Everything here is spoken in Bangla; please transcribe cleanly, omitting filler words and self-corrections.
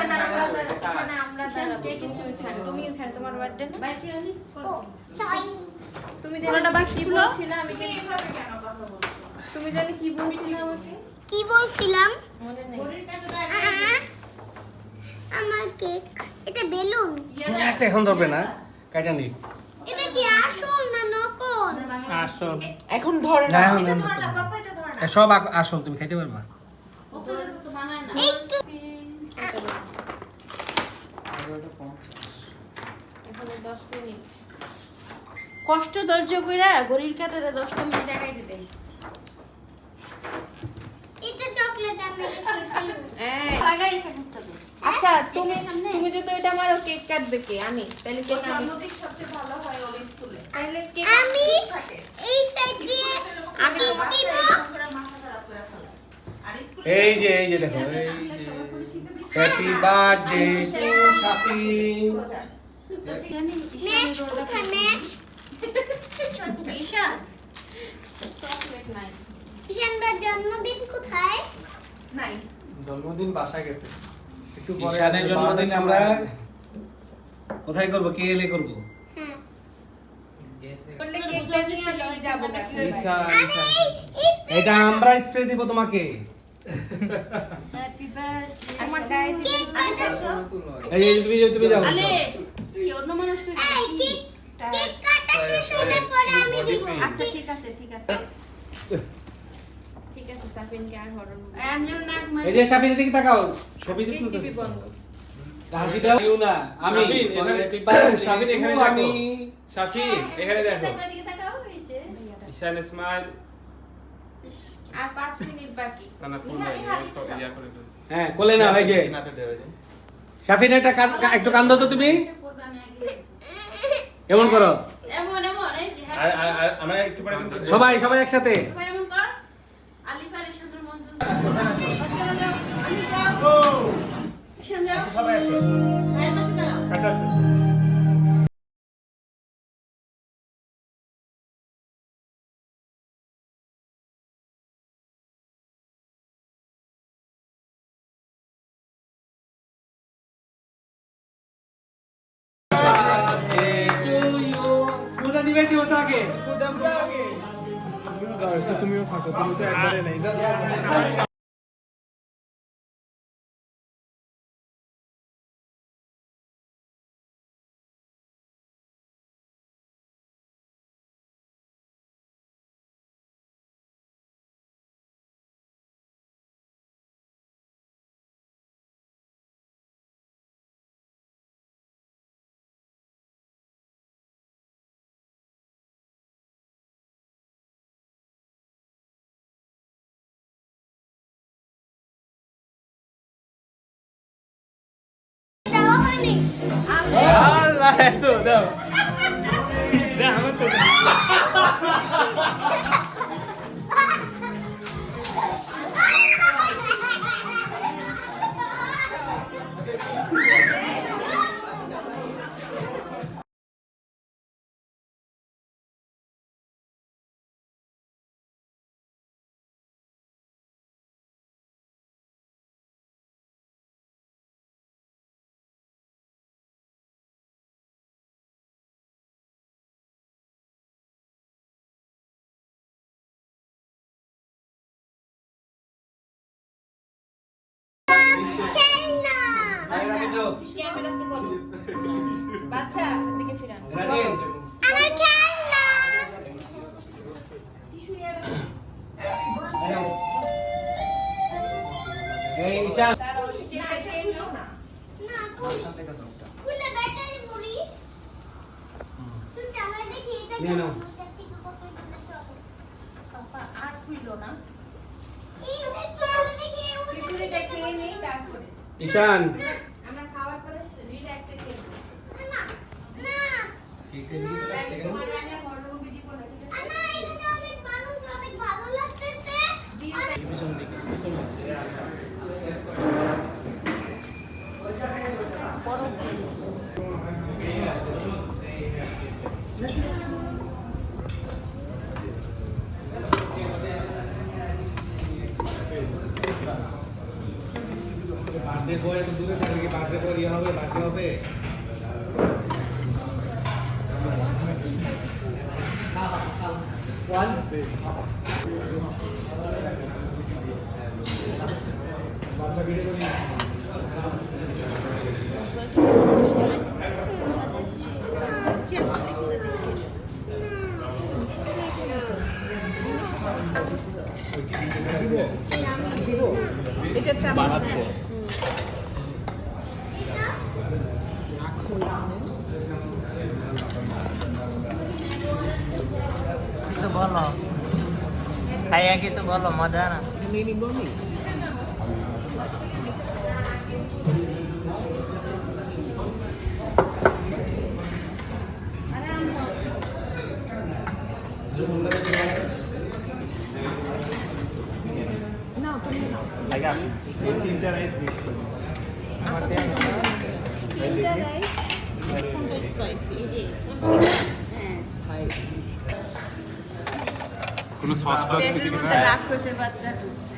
এখানে আমরা কে কিছু উঠান তুমি উঠান তোমার বার্থডে তুমি জানো কি বলছিলে আমি এইভাবে কেন কথা বলছো তুমি জানি কি বলছিলে আমাকে কি বলছিলাম মনে নেই আমার কেক এটা বেলুন আচ্ছা এখন ধরবে না কাটা নি এটা কি আসল না নকল আসল এখন ধরে না এটা ধরে না পাপা এটা ধরে না সব আসল তুমি খাইতে পারবা তো বানায় না একটু এখানে 10 মিনিট কষ্ট ধৈর্য কইরা ঘড়ির কাঁটারে 10টা মিনিট আগাই দিতে এটা চকলেট আমি এটা খেয়েছি লাগাই থাকতে হবে আচ্ছা তুমি তুমি যদি এটা মারো কেক কাটবে কে আমি তাহলে কেক জন্মদিন সবচেয়ে ভালো হয় ওই স্কুলে তাহলে কেক আমি এই সাইড দিয়ে আমি দিব এই যে দেখো এই যে happy birthday to Shafin match কোথায় ম্যাচ ঈশান চকলেট নাই ঈশানদার জন্মদিন কোথায় নাই জন্মদিন বাসা গেছে একটু পরে ঈশানের জন্মদিন আমরা কোথায় করব কেএলএ করব হ্যাঁ বললে কেকটা নিয়ে আমি যাব নাকি এটা আমরা স্প্রে দিব তোমাকে হ্যাপি বার্থডে আমার গায়ে দিলে তুমি যাও আলে কি অন্য মানুষ করে এই কেক কাটা শেষ হলে পরে আমি দিব আচ্ছা ঠিক আছে সাফিনকে আর হরণ আমি যেন নাক মারি এই যে শাফিন দিকে তাকাও ছবি টিভি তুলতেছি বন্ধ হাসি দাও ইউ না আমি শাফিন এখানে আমি শাফিন এখানে দেখো এদিকে তাকাও এই যে ঈশান স্মাইল আর 5 মিনিট বাকি না পুরো ইয়া করে ফেলছি হ্যাঁ কোলে না এই যে নাতে দেওয়া যায় শাফিন একটু কান্দো তো তুমি করবে আমি আগে এমন করো এমন এই যে আর আমরা একটু পরে কিন্তু সবাই একসাথে সবাই এমন কর আলিফার সাথে মঞ্জুর বাচ্চারা যাও আমি যাও ঈশান যাও সবাই একসাথে ভাইয়ের পাশে দাঁড়াও কাটা তুমিও থাকো তুমি তো একবারে নেই দেওয়া হয়নি আল্লাহ এতো দাও দে আমার তো খেলনা ক্যামেরাতে বলো বাচ্চা এদিকে ফিরান রাজীব আমার খেলনা টিস্যু নিয়ে এই ঈশান তারা ওই কেকটা খেয়ে নাও না না খুলে ব্যাটারি মুড়ি তুই চালাই দেখি এটা নিয়ে নাও। কত জনের চলে পাপা আর খুইলো না এই চালাই দেখি খিচুড়িটা খেয়ে নেই তারপরে ঈশান আমরা খাওয়ার পরে রিল্যাক্সে খেলবো না না তোমার আমি হরর মুভি দিব না ঠিক আছে না এখানে অনেক মানুষ অনেক ভালো লাগতেছে পিছন দিকে পিছন বই একটু দূরে থাকলে কি বার্থডে পর ইয়ে হবে, বার্থডে হবে? বাচ্চা ভিডিও করি। এটা চাপ বানাচ্ছে কিছু বলো খাইয়া কিছু বলো মজা না তিনটা রাইস মিক্স করি কোনো সস টস কিছু রাক্ষসের বাচ্চা ঢুকছে